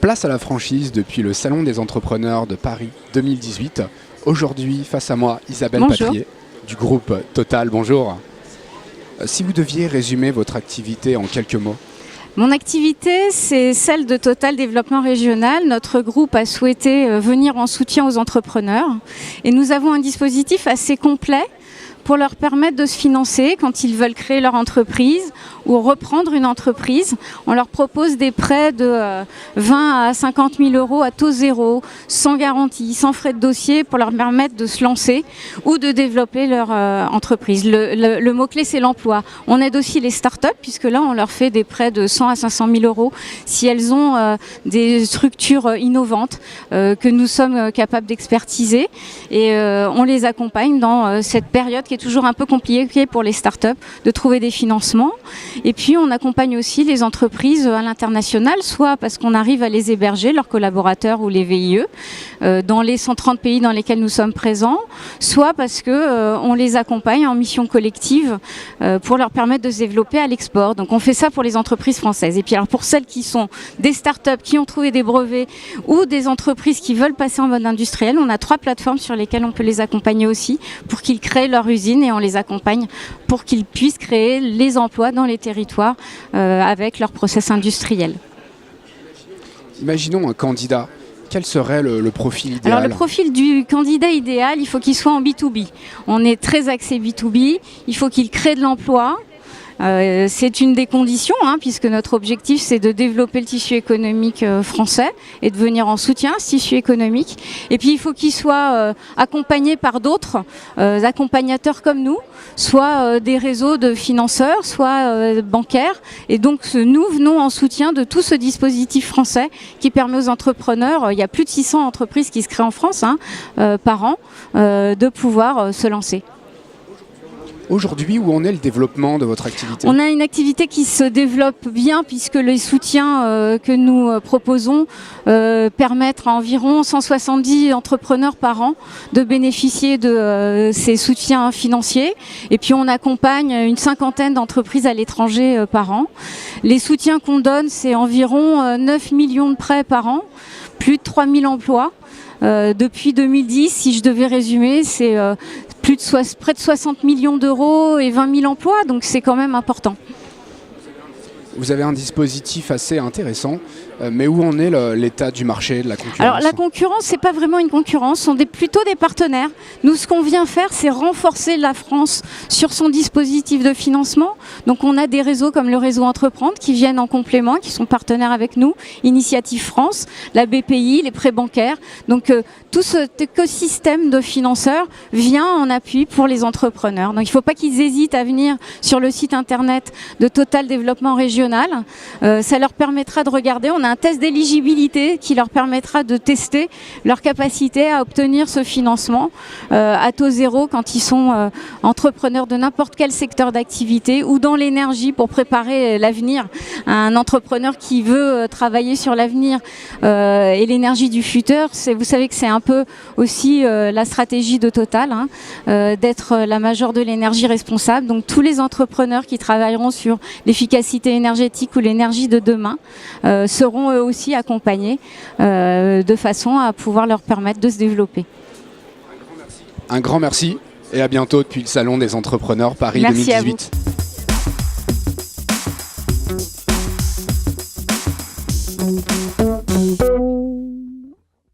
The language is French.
Place à la franchise depuis le Salon des entrepreneurs de Paris 2018. Aujourd'hui, face à moi, Isabelle Bonjour. Patrier du groupe Total. Bonjour. Si vous deviez résumer votre activité en quelques mots. Mon activité, c'est celle de Total Développement Régional. Notre groupe a souhaité venir en soutien aux entrepreneurs et nous avons un dispositif assez complet pour leur permettre de se financer quand ils veulent créer leur entreprise ou reprendre une entreprise. On leur propose des prêts de 20 à 50 000 euros à taux zéro, sans garantie, sans frais de dossier, pour leur permettre de se lancer ou de développer leur entreprise. Le mot-clé, c'est l'emploi. On aide aussi les startups, puisque là, on leur fait des prêts de 100 à 500 000 euros si elles ont des structures innovantes que nous sommes capables d'expertiser. Et on les accompagne dans cette période qui est toujours un peu compliquée pour les startups de trouver des financements. Et puis on accompagne aussi les entreprises à l'international, soit parce qu'on arrive à les héberger, leurs collaborateurs ou les VIE, dans les 130 pays dans lesquels nous sommes présents, soit parce que on les accompagne en mission collective pour leur permettre de se développer à l'export. Donc on fait ça pour les entreprises françaises. Et puis alors pour celles qui sont des startups qui ont trouvé des brevets ou des entreprises qui veulent passer en mode industriel, on a 3 plateformes sur lesquelles on peut les accompagner aussi pour qu'ils créent leur usine, et on les accompagne pour qu'ils puissent créer les emplois dans les territoires avec leur process industriel. Imaginons un candidat. Quel serait le profil idéal ? Alors le profil du candidat idéal, il faut qu'il soit en B2B. On est très axé B2B, il faut qu'il crée de l'emploi. C'est une des conditions, puisque notre objectif, c'est de développer le tissu économique français et de venir en soutien à ce tissu économique. Et puis, il faut qu'il soit accompagné par d'autres accompagnateurs comme nous, soit des réseaux de financeurs, soit bancaires. Et donc, nous venons en soutien de tout ce dispositif français qui permet aux entrepreneurs, il y a plus de 600 entreprises qui se créent en France par an, de pouvoir se lancer. Aujourd'hui, où en est le développement de votre activité ? On a une activité qui se développe bien puisque les soutiens que nous proposons permettent à environ 170 entrepreneurs par an de bénéficier de ces soutiens financiers. Et puis on accompagne une 50aine d'entreprises à l'étranger par an. Les soutiens qu'on donne, c'est environ 9 millions de prêts par an, plus de 3000 emplois. Depuis 2010, si je devais résumer, c'est près de 60 millions d'euros et 20 000 emplois, donc c'est quand même important. Vous avez un dispositif assez intéressant, mais où en est l'état du marché, de la concurrence ? Alors la concurrence, c'est pas vraiment une concurrence, ce sont plutôt des partenaires. Nous, ce qu'on vient faire, c'est renforcer la France sur son dispositif de financement. Donc on a des réseaux comme le réseau Entreprendre qui viennent en complément, qui sont partenaires avec nous, Initiative France, la BPI, les prêts bancaires. Donc tout cet écosystème de financeurs vient en appui pour les entrepreneurs. Donc il ne faut pas qu'ils hésitent à venir sur le site internet de Total Développement Régional. Ça leur permettra de regarder. On a un test d'éligibilité qui leur permettra de tester leur capacité à obtenir ce financement à taux zéro quand ils sont entrepreneurs de n'importe quel secteur d'activité ou dans l'énergie pour préparer l'avenir. Un entrepreneur qui veut travailler sur l'avenir et l'énergie du futur, vous savez que c'est un peu aussi la stratégie de Total, d'être la majeure de l'énergie responsable. Donc tous les entrepreneurs qui travailleront sur l'efficacité énergétique ou l'énergie de demain seront eux aussi accompagnés de façon à pouvoir leur permettre de se développer. Un grand merci et à bientôt depuis le Salon des entrepreneurs Paris Merci 2018. À vous.